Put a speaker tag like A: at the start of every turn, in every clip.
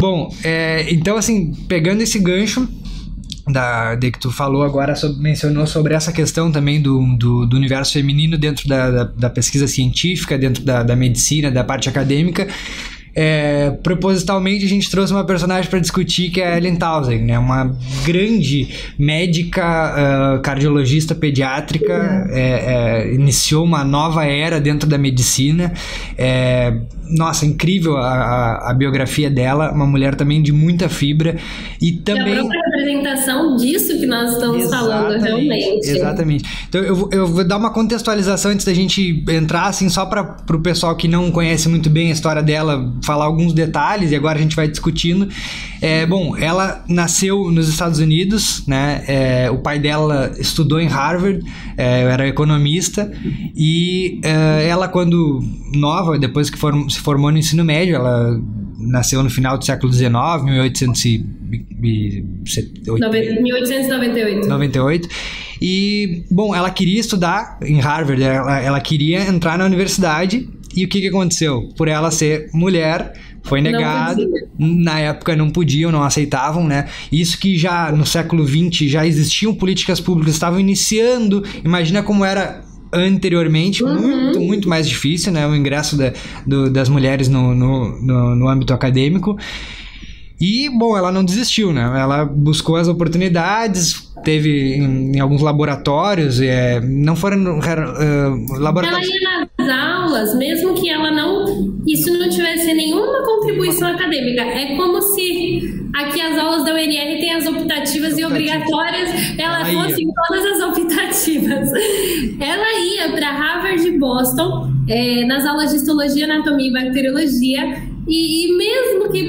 A: Bom, então assim, pegando esse gancho de que tu falou agora, mencionou sobre essa questão também do universo feminino dentro da pesquisa científica, dentro da medicina, da parte acadêmica. Propositalmente a gente trouxe uma personagem para discutir, que é a Ellen Townsend, né? Uma grande médica, cardiologista pediátrica, iniciou uma nova era dentro da medicina. Nossa, incrível a biografia dela, uma mulher também de muita fibra e também...
B: a própria representação disso que nós estamos falando, realmente.
A: Exatamente. Então eu vou dar uma contextualização antes da gente entrar, assim, só para o pessoal que não conhece muito bem a história dela, falar alguns detalhes, e agora a gente vai discutindo. Bom, ela nasceu nos Estados Unidos, né? O pai dela estudou em Harvard, era economista, e ela, quando nova, depois que se formou no ensino médio, ela nasceu no final do século XIX, 1898. E, bom, ela queria estudar em Harvard, ela queria entrar na universidade, e o que aconteceu? Por ela ser mulher, foi negado. Na época não podiam, não aceitavam, né? Isso que já no século XX já existiam políticas públicas, estavam iniciando. Imagina como era anteriormente, muito mais difícil, né? O ingresso das mulheres no âmbito acadêmico. E, bom, ela não desistiu, né? Ela buscou as oportunidades, teve em alguns laboratórios, não foram laboratórios...
B: Ela ia nas aulas, mesmo que isso não tivesse nenhuma contribuição acadêmica. É como se aqui as aulas da UNR têm as optativas e obrigatórias, ela fosse em todas as optativas. Ela ia para Harvard e Boston, nas aulas de histologia, anatomia e bacteriologia, e mesmo que...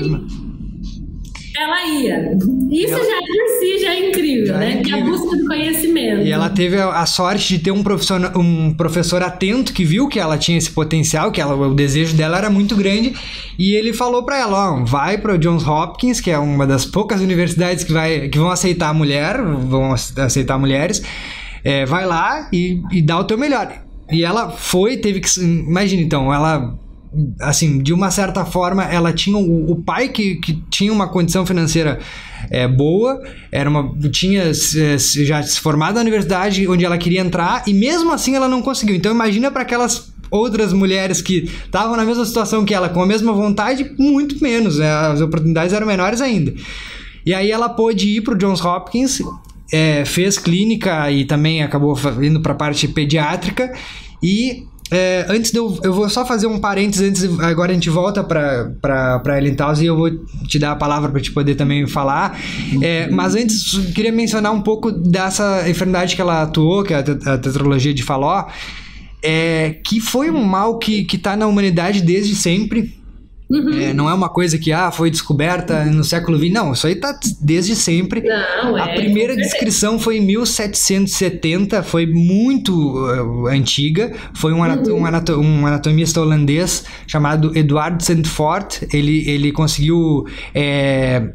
B: ela ia. Isso já por si já é incrível, né? Que é a busca do conhecimento.
A: E ela teve a sorte de ter um professor atento que viu que ela tinha esse potencial, que o desejo dela era muito grande, e ele falou para ela, vai para o Johns Hopkins, que é uma das poucas universidades que vão aceitar vão aceitar mulheres, vai lá e dá o teu melhor. E ela teve que... Imagina, então, ela... assim, de uma certa forma, ela tinha o pai que tinha uma condição financeira boa, tinha já se formado na universidade onde ela queria entrar, e mesmo assim ela não conseguiu. Então imagina para aquelas outras mulheres que estavam na mesma situação que ela, com a mesma vontade, muito menos, né? As oportunidades eram menores ainda. E aí ela pôde ir para o Johns Hopkins, fez clínica e também acabou indo para a parte pediátrica. E antes eu vou só fazer um parênteses, agora a gente volta para Ellen Townsend e eu vou te dar a palavra para te poder também falar, mas antes eu queria mencionar um pouco dessa enfermidade que ela atuou, que é a tetralogia de Fallot, que foi um mal que está na humanidade desde sempre. Não é uma coisa que foi descoberta no século XX, não, isso aí tá desde sempre. A primeira descrição foi em 1770, foi muito antiga. Foi um anatomista holandês chamado Eduard Sandfort. Ele conseguiu...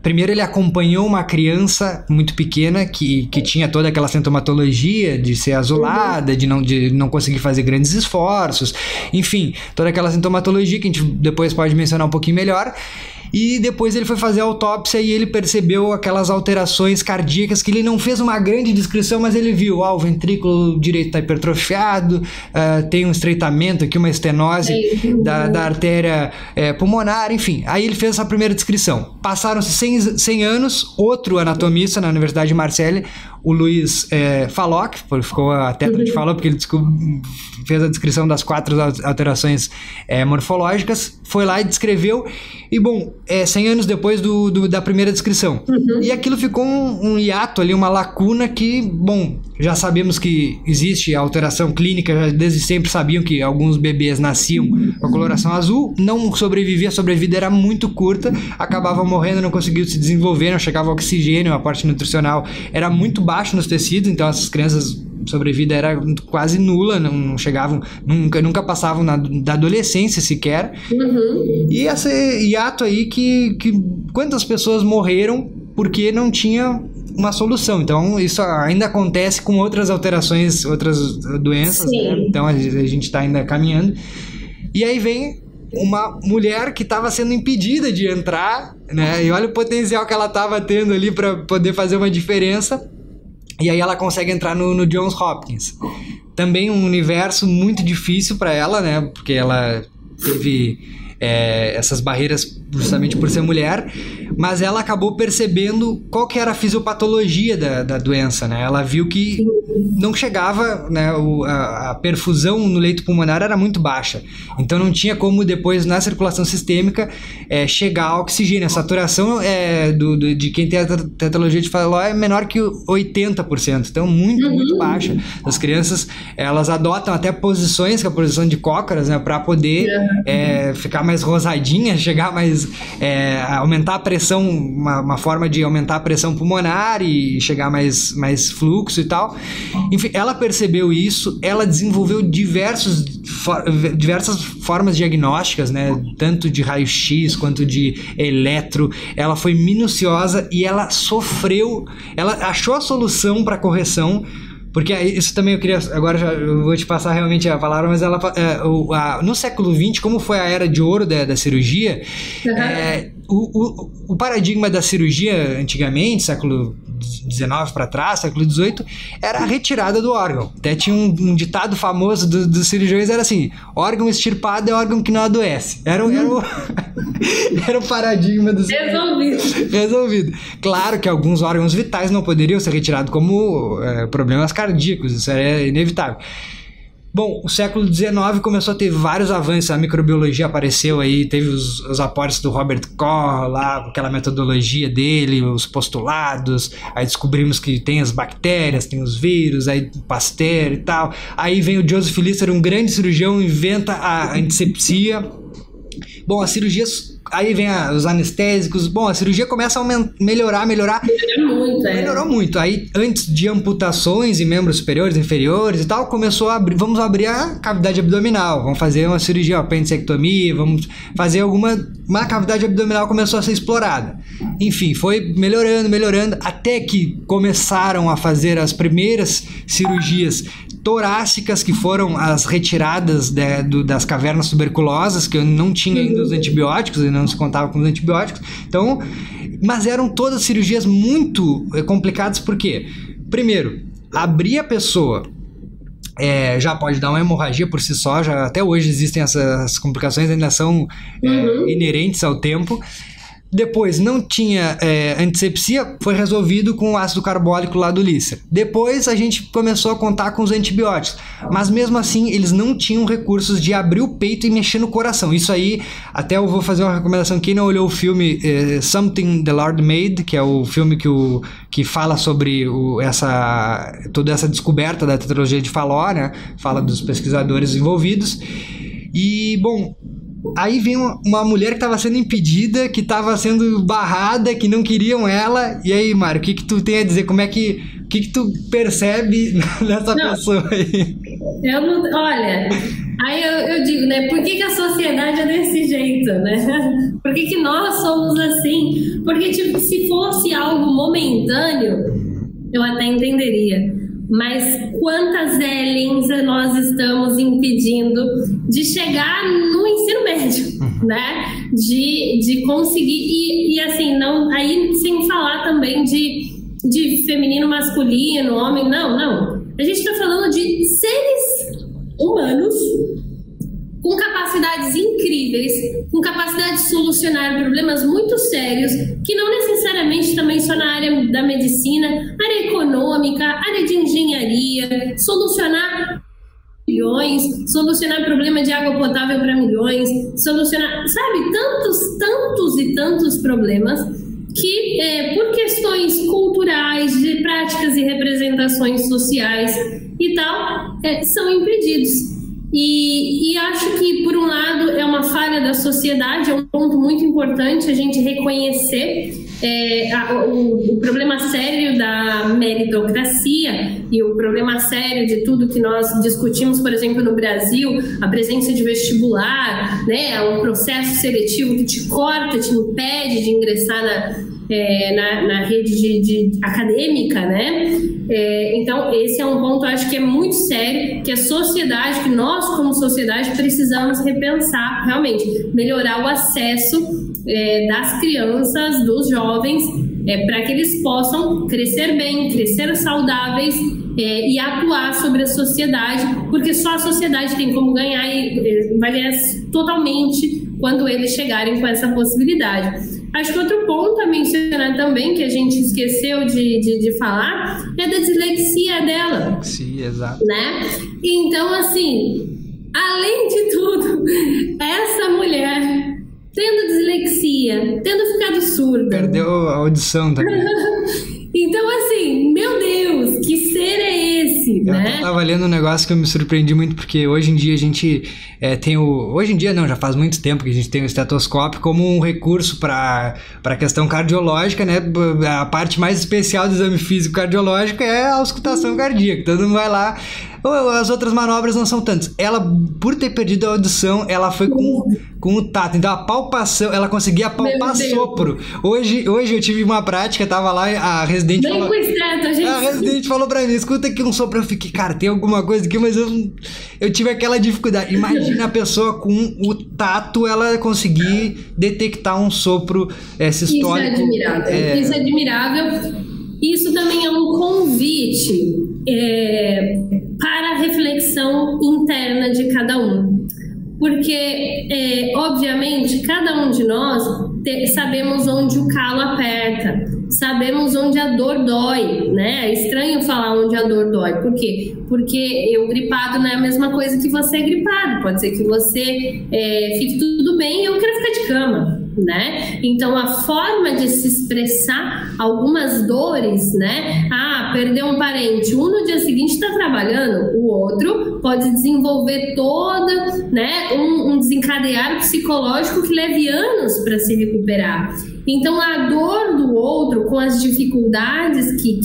A: primeiro ele acompanhou uma criança muito pequena que tinha toda aquela sintomatologia de ser azulada, de não conseguir fazer grandes esforços, enfim, toda aquela sintomatologia que a gente depois pode mencionar um pouquinho melhor. E depois ele foi fazer a autópsia e ele percebeu aquelas alterações cardíacas que ele não fez uma grande descrição, mas ele viu, o ventrículo direito está hipertrofiado, tem um estreitamento aqui, uma estenose da artéria pulmonar, enfim. Aí ele fez essa primeira descrição. Passaram-se 100 anos, outro anatomista na Universidade de Marseille, o Louis Fallot, ficou a tetra de Fallot, porque ele fez a descrição das 4 alterações morfológicas, foi lá e descreveu, e bom, 100 anos depois da primeira descrição. E aquilo ficou um hiato ali, uma lacuna que, bom, já sabemos que existe a alteração clínica, já desde sempre sabiam que alguns bebês nasciam com a coloração azul, não sobrevivia, a sobrevida era muito curta, acabavam morrendo, não conseguiam se desenvolver, não chegava oxigênio, a parte nutricional era muito baixo nos tecidos, então essas crianças sobrevida era quase nula, não chegavam, nunca passavam da adolescência sequer. E esse hiato aí que quantas pessoas morreram porque não tinha uma solução. Então, isso ainda acontece com outras alterações, outras doenças, né? Então, a gente está ainda caminhando. E aí vem uma mulher que estava sendo impedida de entrar, né? E olha o potencial que ela estava tendo ali para poder fazer uma diferença. E aí ela consegue entrar no Johns Hopkins. Também um universo muito difícil para ela, né? Porque ela teve essas barreiras justamente por ser mulher, mas ela acabou percebendo qual que era a fisiopatologia da doença, né? Ela viu que não chegava, né, a perfusão no leito pulmonar era muito baixa, então não tinha como depois na circulação sistêmica chegar ao oxigênio. A saturação de quem tem a tetralogia de Fallot é menor que 80%, então muito baixa. As crianças, elas adotam até posições, que é a posição de cócoras, né, para poder ficar mais rosadinha, chegar mais, aumentar a pressão, uma forma de aumentar a pressão pulmonar e chegar mais fluxo e tal. Enfim, ela percebeu isso, ela desenvolveu diversas formas diagnósticas, né, tanto de raio-x quanto de eletro. Ela foi minuciosa e ela achou a solução para correção. Porque isso também eu queria... Agora eu vou te passar realmente a palavra, mas no século XX, como foi a era de ouro da cirurgia, o paradigma da cirurgia antigamente, século XIX para trás, século XVIII, era a retirada do órgão. Até tinha um ditado famoso dos cirurgiões, era assim: órgão extirpado é órgão que não adoece. Era o paradigma do resolvido. Claro que alguns órgãos vitais não poderiam ser retirados, como problemas cardíacos, isso é inevitável. Bom, o século XIX começou a ter vários avanços, a microbiologia apareceu aí, teve os aportes do Robert Koch lá, aquela metodologia dele, os postulados, aí descobrimos que tem as bactérias, tem os vírus, aí Pasteur e tal. Aí vem o Joseph Lister, um grande cirurgião, inventa a antisepsia. Bom, as cirurgias... Aí vem os anestésicos. Bom, a cirurgia começa a melhorar. Melhorou muito. Aí, antes de amputações em membros superiores, inferiores e tal, começou a abrir. Vamos abrir a cavidade abdominal. Vamos fazer uma cirurgia, apendicectomia. Vamos fazer uma cavidade abdominal começou a ser explorada. Enfim, foi melhorando, até que começaram a fazer as primeiras cirurgias torácicas, que foram as retiradas das cavernas tuberculosas, que não tinha ainda os antibióticos, não se contava com os antibióticos. Então, mas eram todas cirurgias muito complicadas, porque, primeiro, abrir a pessoa já pode dar uma hemorragia por si só, até hoje existem essas complicações, ainda são inerentes ao tempo. Depois não tinha antisepsia, foi resolvido com o ácido carbólico lá do Lister. Depois a gente começou a contar com os antibióticos, mas mesmo assim eles não tinham recursos de abrir o peito e mexer no coração. Isso aí, até eu vou fazer uma recomendação. Quem não olhou o filme Something the Lord Made, que é o filme que fala sobre toda essa descoberta da tetralogia de Fallot, né? Fala dos pesquisadores envolvidos. E, bom... Aí vem uma mulher que estava sendo impedida, que estava sendo barrada, que não queriam ela. E aí, Mário, o que tu tem a dizer? O que tu percebe nessa pessoa aí?
B: Olha, aí eu digo, né? Por que a sociedade é desse jeito, né? Por que nós somos assim? Porque, tipo, se fosse algo momentâneo, eu até entenderia. Mas quantas Ellens nós estamos impedindo de chegar no ensino médio, né? De conseguir, e assim, não, aí sem falar também de feminino, masculino, homem, não. A gente está falando de seres humanos com capacidades incríveis, com capacidade de solucionar problemas muito sérios, que não necessariamente também só na área da medicina, área econômica, área de engenharia, solucionar milhões, solucionar problema de água potável para milhões, solucionar, sabe, tantos e tantos problemas que, por questões culturais, de práticas e representações sociais e tal, são impedidos. E acho que, por um lado, é uma falha da sociedade, é um ponto muito importante a gente reconhecer o problema sério da meritocracia e o problema sério de tudo que nós discutimos, por exemplo, no Brasil, a presença de vestibular, né, um processo seletivo que te corta, te impede de ingressar na rede acadêmica, né? Então, esse é um ponto, eu acho que é muito sério, que a sociedade, que nós como sociedade precisamos repensar, realmente, melhorar o acesso das crianças, dos jovens, para que eles possam crescer bem, crescer saudáveis e atuar sobre a sociedade, porque só a sociedade tem como ganhar e vai ganhar totalmente quando eles chegarem com essa possibilidade. Acho que outro ponto a mencionar também, que a gente esqueceu de falar, é da dislexia dela.
A: Sim, exato.
B: Né? Então, assim, além de tudo, essa mulher tendo dislexia, tendo ficado surda.
A: Perdeu a audição também.
B: Então, assim, meu Deus, que ser é esse, né?
A: Eu tava lendo um negócio que eu me surpreendi muito, porque hoje em dia a gente tem hoje em dia não, já faz muito tempo que a gente tem o estetoscópio como um recurso para a questão cardiológica, né? A parte mais especial do exame físico cardiológico é a auscultação cardíaca. Todo mundo vai lá. As outras manobras não são tantas. Ela, por ter perdido a audição, ela foi com o tato. Então a palpação, ela conseguia palpar sopro. Hoje eu tive uma prática, tava lá, a residente falou... A residente falou pra mim, escuta aqui um sopro. Eu fiquei, cara, tem alguma coisa aqui, mas eu tive aquela dificuldade. Imagina a pessoa com o tato, ela conseguir detectar um sopro sistólico.
B: Isso é admirável. Isso é admirável. Isso também é um convite para a reflexão interna de cada um. Porque, obviamente, cada um de nós sabemos onde o calo aperta, sabemos onde a dor dói, né? É estranho falar onde a dor dói. Por quê? Porque eu gripado não é a mesma coisa que você gripado. Pode ser que você fique tudo bem e eu quero ficar de cama, né? Então, a forma de se expressar algumas dores, né? Perdeu um parente, um no dia seguinte está trabalhando, o outro pode desenvolver toda, né, um desencadear psicológico que leve anos para se recuperar. Então, a dor do outro, com as dificuldades que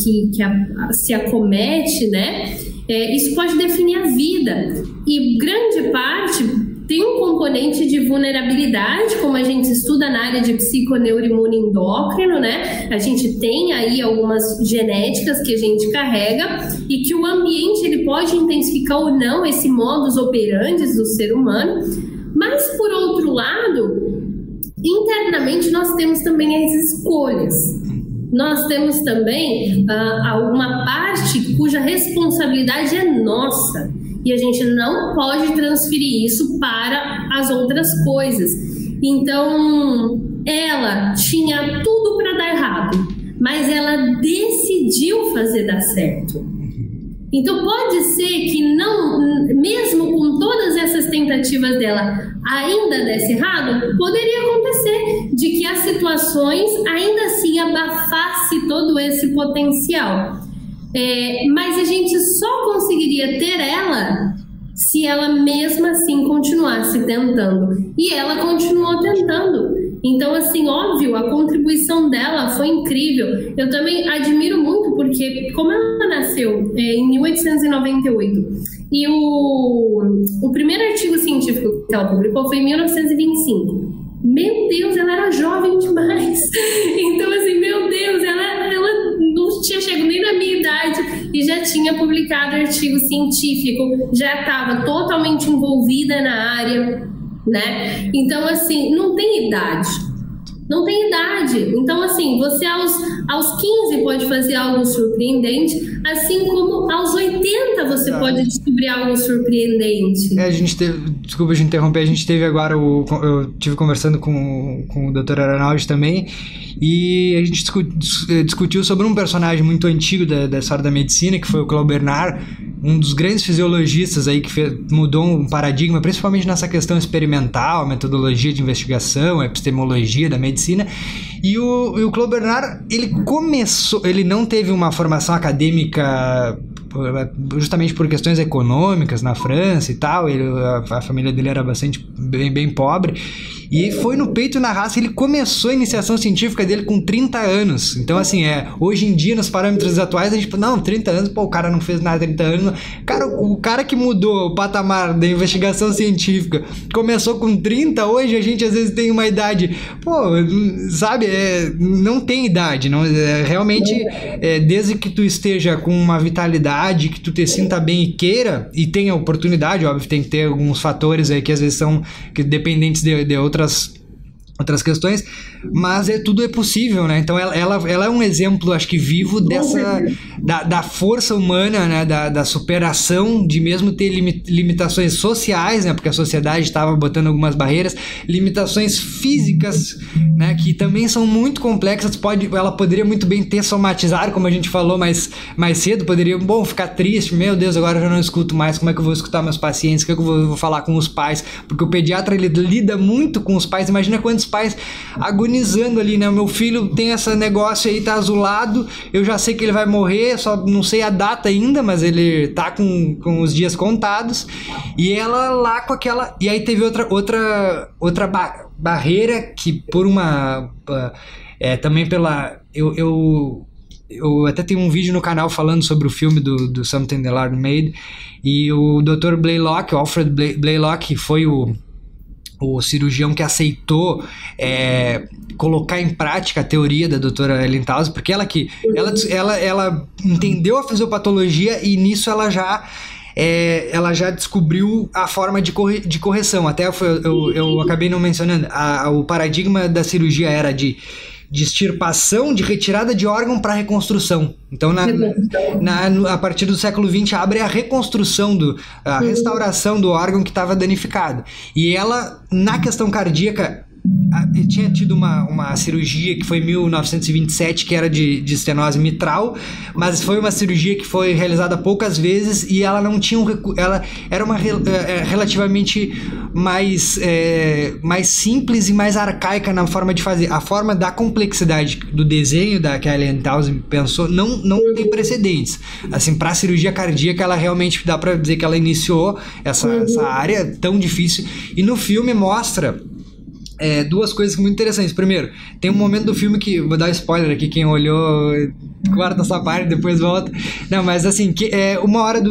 B: se acomete, né, isso pode definir a vida. E grande parte tem um componente de vulnerabilidade, como a gente estuda na área de psiconeuroimunoendócrino, né? A gente tem aí algumas genéticas que a gente carrega e que o ambiente ele pode intensificar ou não esse modus operandi do ser humano. Mas, por outro lado, internamente nós temos também as escolhas. Nós temos também alguma parte cuja responsabilidade é nossa. E a gente não pode transferir isso para as outras coisas. Então, ela tinha tudo para dar errado, mas ela decidiu fazer dar certo. Então, pode ser que não, mesmo com todas essas tentativas dela, ainda desse errado, poderia acontecer de que as situações ainda assim abafasse todo esse potencial. Mas a gente só conseguiria ter ela se ela mesma assim continuasse tentando. E ela continuou tentando. Então, assim, óbvio, a contribuição dela foi incrível. Eu também admiro muito porque, como ela nasceu em 1898 e o primeiro artigo científico que ela publicou foi em 1925. Meu Deus, ela era jovem demais. Então, assim, meu Deus, ela não tinha chegado nem na minha idade e já tinha publicado artigo científico, já estava totalmente envolvida na área, né? Então, assim, não tem idade. Não tem idade. Então, assim, você aos 15 pode fazer algo surpreendente, assim como aos 80 você pode descobrir algo surpreendente.
A: A gente teve, desculpa te interromper, a gente teve agora, eu estive conversando com o Dr. Aranaldi também, e a gente discutiu sobre um personagem muito antigo da história da medicina, que foi o Claude Bernard, um dos grandes fisiologistas aí que mudou um paradigma, principalmente nessa questão experimental, metodologia de investigação, epistemologia da medicina. E o Claude Bernard, ele não teve uma formação acadêmica justamente por questões econômicas na França e tal, a família dele era bastante bem pobre, e foi no peito e na raça. Ele começou a iniciação científica dele com 30 anos, então assim, hoje em dia nos parâmetros atuais a gente, não, 30 anos, pô, o cara não fez nada 30 anos, cara, o cara que mudou o patamar da investigação científica começou com 30, hoje a gente às vezes tem uma idade, pô, sabe, não tem idade, não, realmente, desde que tu esteja com uma vitalidade, que tu te sinta bem e queira, e tenha oportunidade, óbvio, tem que ter alguns fatores aí que às vezes são dependentes de outras questões, mas tudo é possível, né? Então ela é um exemplo, acho que vivo da força humana, né? Da superação, de mesmo ter limitações sociais, né? Porque a sociedade estava botando algumas barreiras, limitações físicas, né? Que também são muito complexas. Ela poderia muito bem ter somatizado, como a gente falou mais cedo, poderia, ficar triste, meu Deus, agora eu já não escuto mais, como é que eu vou escutar meus pacientes, como é que eu vou falar com os pais, porque o pediatra, ele lida muito com os pais. Imagina quantos pais agonizando ali, né? O meu filho tem esse negócio aí, tá azulado, eu já sei que ele vai morrer, só não sei a data ainda, mas ele tá com os dias contados, e ela lá com aquela... E aí teve outra barreira que por uma... também pela... Eu até tenho um vídeo no canal falando sobre o filme do Something the Lord Made, e o Dr. Blaylock, o Alfred Blaylock, foi o cirurgião que aceitou colocar em prática a teoria da doutora Ellen Townsend, porque ela entendeu a fisiopatologia, e nisso ela já descobriu a forma de correção. Até eu acabei não mencionando, o paradigma da cirurgia era de extirpação, de retirada de órgão para reconstrução. Então, a partir do século XX, abre a reconstrução, a restauração do órgão que estava danificado. E ela, na questão cardíaca, tinha tido uma cirurgia que foi em 1927, que era de estenose mitral, mas foi uma cirurgia que foi realizada poucas vezes, e ela não tinha ela era uma relativamente mais simples e mais arcaica na forma de fazer. A forma da complexidade do desenho que a Ellen Townsend pensou não tem precedentes. Assim, para a cirurgia cardíaca, ela realmente dá para dizer que ela iniciou essa área tão difícil, e no filme mostra duas coisas muito interessantes. Primeiro, tem um momento do filme que, vou dar spoiler aqui, quem olhou corta essa parte, depois volta. Não, mas assim, tem uma hora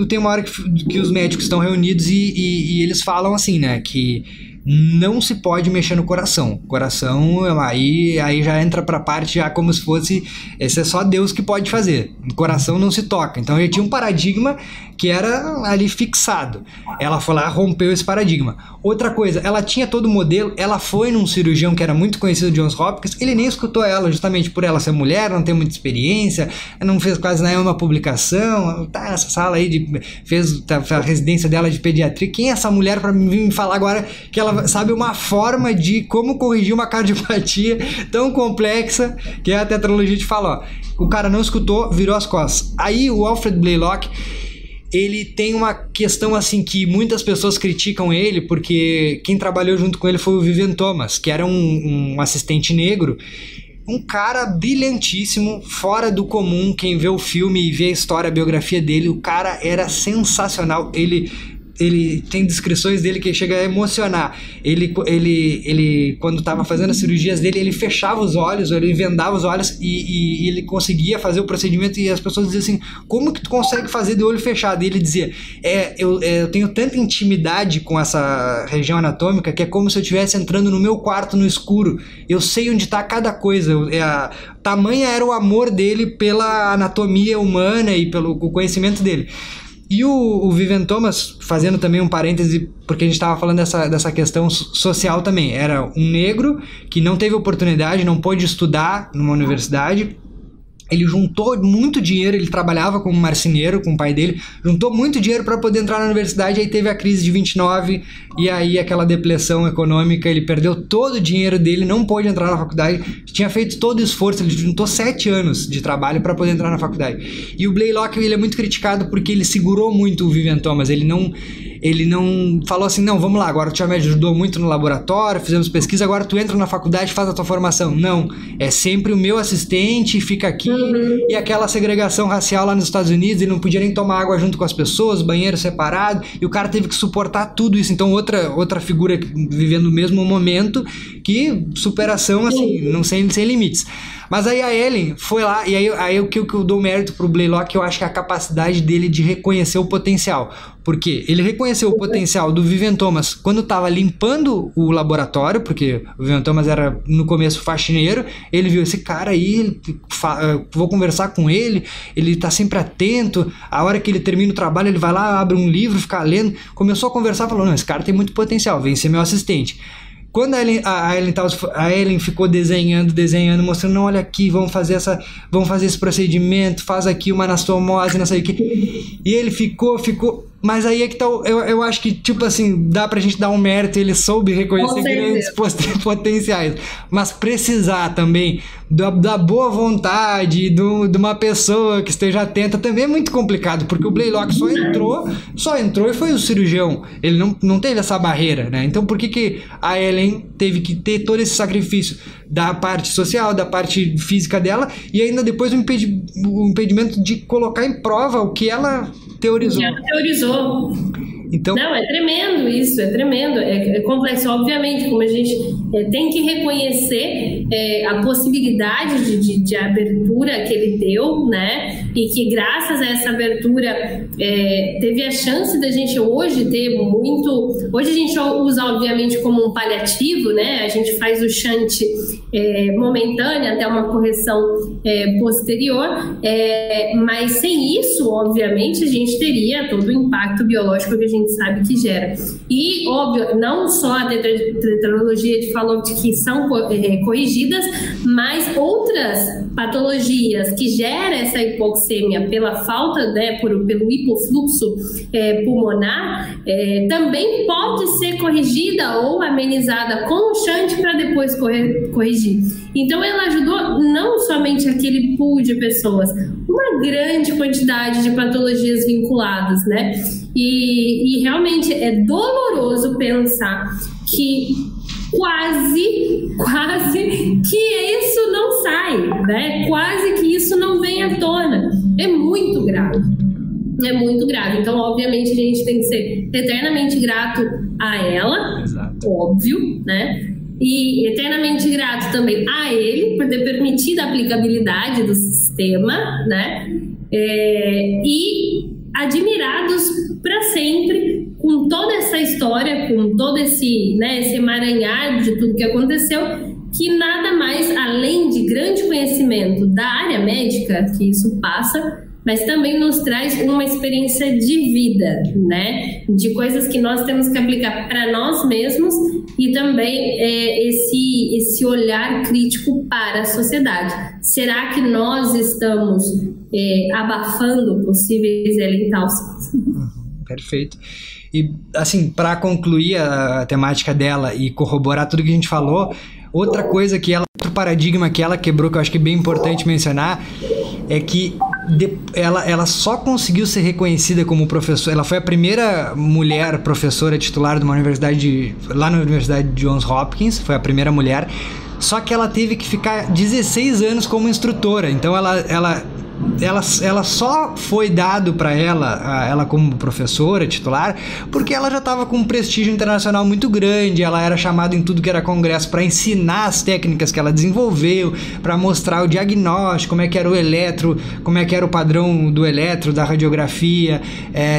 A: que os médicos estão reunidos e eles falam assim, né, que não se pode mexer no coração. Coração, aí já entra pra parte já como se fosse, esse é só Deus que pode fazer. O coração não se toca. Então ele tinha um paradigma que era ali fixado. Ela foi lá, rompeu esse paradigma. Outra coisa, ela tinha todo o modelo, ela foi num cirurgião que era muito conhecido, Johns Hopkins, ele nem escutou ela, justamente por ela ser mulher, não ter muita experiência, não fez quase nenhuma publicação, tá nessa sala aí, fez a residência dela de pediatria. Quem é essa mulher para vir me falar agora que ela sabe uma forma de como corrigir uma cardiopatia tão complexa, que a tetralogia te fala, ó, o cara não escutou, virou as costas. Aí o Alfred Blaylock, ele tem uma questão assim que muitas pessoas criticam ele, porque quem trabalhou junto com ele foi o Vivian Thomas, que era um assistente negro, um cara brilhantíssimo, fora do comum. Quem vê o filme e vê a história, a biografia dele, o cara era sensacional. Ele tem descrições dele que chega a emocionar. Ele quando estava fazendo as cirurgias dele, ele fechava os olhos, ele vendava os olhos e ele conseguia fazer o procedimento, e as pessoas diziam assim, como que tu consegue fazer de olho fechado? E ele dizia, eu tenho tanta intimidade com essa região anatômica que é como se eu estivesse entrando no meu quarto no escuro. Eu sei onde está cada coisa. Tamanha era o amor dele pela anatomia humana e pelo conhecimento dele. E o Vivian Thomas, fazendo também um parêntese, porque a gente estava falando dessa questão social também, era um negro que não teve oportunidade, não pôde estudar numa universidade. Ele juntou muito dinheiro, ele trabalhava como marceneiro com o pai dele, juntou muito dinheiro para poder entrar na universidade, aí teve a crise de 29, e aí aquela depressão econômica, ele perdeu todo o dinheiro dele, não pôde entrar na faculdade, tinha feito todo o esforço, ele juntou 7 anos de trabalho para poder entrar na faculdade. E o Blaylock, ele é muito criticado porque ele segurou muito o Vivian Thomas, ele não... Ele não falou assim, não, vamos lá, agora tu já me ajudou muito no laboratório, fizemos pesquisa, agora tu entra na faculdade e faz a tua formação. Não, é sempre o meu assistente, fica aqui. E aquela segregação racial lá nos Estados Unidos, ele não podia nem tomar água junto com as pessoas, banheiro separado, e o cara teve que suportar tudo isso. Então outra figura vivendo o mesmo momento, que superação assim, não sem limites. Mas aí a Ellen foi lá, e aí o que eu dou mérito pro Blaylock, eu acho que é a capacidade dele de reconhecer o potencial. Porque ele reconheceu o potencial do Vivian Thomas quando estava limpando o laboratório, porque o Vivian Thomas era no começo faxineiro, ele viu esse cara aí, vou conversar com ele, ele tá sempre atento, a hora que ele termina o trabalho ele vai lá, abre um livro, fica lendo, começou a conversar, falou, não, esse cara tem muito potencial, vem ser meu assistente. Quando a Ellen ficou desenhando, mostrando, não, olha aqui, vamos fazer esse procedimento, faz aqui uma anastomose, não sei o que. E ele ficou, mas aí é que tá, eu acho que, tipo assim, dá pra gente dar um mérito, ele soube reconhecer grandes potenciais, mas precisar também da boa vontade de uma pessoa que esteja atenta também é muito complicado, porque o Blaylock só entrou e foi o cirurgião, ele não teve essa barreira, né? Então por que a Ellen teve que ter todo esse sacrifício da parte social, da parte física dela, e ainda depois o impedimento de colocar em prova o que ela teorizou. Então...
B: Não, é tremendo isso, é tremendo, é complexo, obviamente, como a gente tem que reconhecer a possibilidade de abertura que ele deu, né, e que graças a essa abertura teve a chance da gente hoje ter hoje a gente usa obviamente como um paliativo, né, a gente faz o shunt momentâneo até uma correção posterior, mas sem isso, obviamente, a gente teria todo o impacto biológico que a gente sabe que gera. E, óbvio, não só a tetralogia de Fallot que são corrigidas, mas outras patologias que geram essa hipoxêmia pela falta, né, pelo hipofluxo pulmonar, também pode ser corrigida ou amenizada com o shunt para depois corrigir. Então, ela ajudou não somente aquele pool de pessoas, uma grande quantidade de patologias vinculadas, né? E realmente é doloroso pensar que quase que isso não sai, né? Quase que isso não vem à tona. É muito grave. É muito grave. Então, obviamente, a gente tem que ser eternamente grato a ela. Exato. Óbvio, né? E eternamente grato também a ele por ter permitido a aplicabilidade do sistema, né? E admirados para sempre com toda essa história, com todo esse emaranhado de tudo que aconteceu, que nada mais, além de grande conhecimento da área médica, que isso passa, mas também nos traz uma experiência de vida, né? De coisas que nós temos que aplicar para nós mesmos e também esse olhar crítico para a sociedade. Será que nós estamos abafando possíveis elentalcias?
A: Perfeito. E, assim, para concluir a temática dela e corroborar tudo que a gente falou, outra coisa que outro paradigma que ela quebrou, que eu acho que é bem importante mencionar, é que ela só conseguiu ser reconhecida como professora. Ela foi a primeira mulher professora titular de uma universidade, lá na Universidade de Johns Hopkins, foi a primeira mulher, só que ela teve que ficar 16 anos como instrutora. Então ela só foi dado para ela como professora titular, porque ela já estava com um prestígio internacional muito grande, ela era chamada em tudo que era congresso para ensinar as técnicas que ela desenvolveu, para mostrar o diagnóstico, como é que era o eletro, como é que era o padrão do eletro, da radiografia,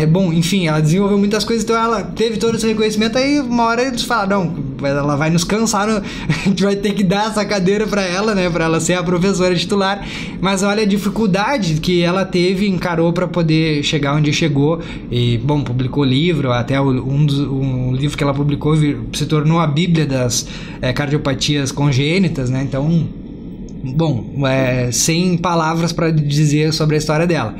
A: bom, enfim, ela desenvolveu muitas coisas, então ela teve todo esse reconhecimento. Aí uma hora eles falaram, não, ela vai nos cansar, a gente vai ter que dar essa cadeira para ela, né, para ela ser a professora titular. Mas olha a dificuldade que ela encarou para poder chegar onde chegou. E, bom, publicou livro, até um livro que ela publicou se tornou a Bíblia das cardiopatias congênitas, né? Então, bom, sem palavras para dizer sobre a história dela.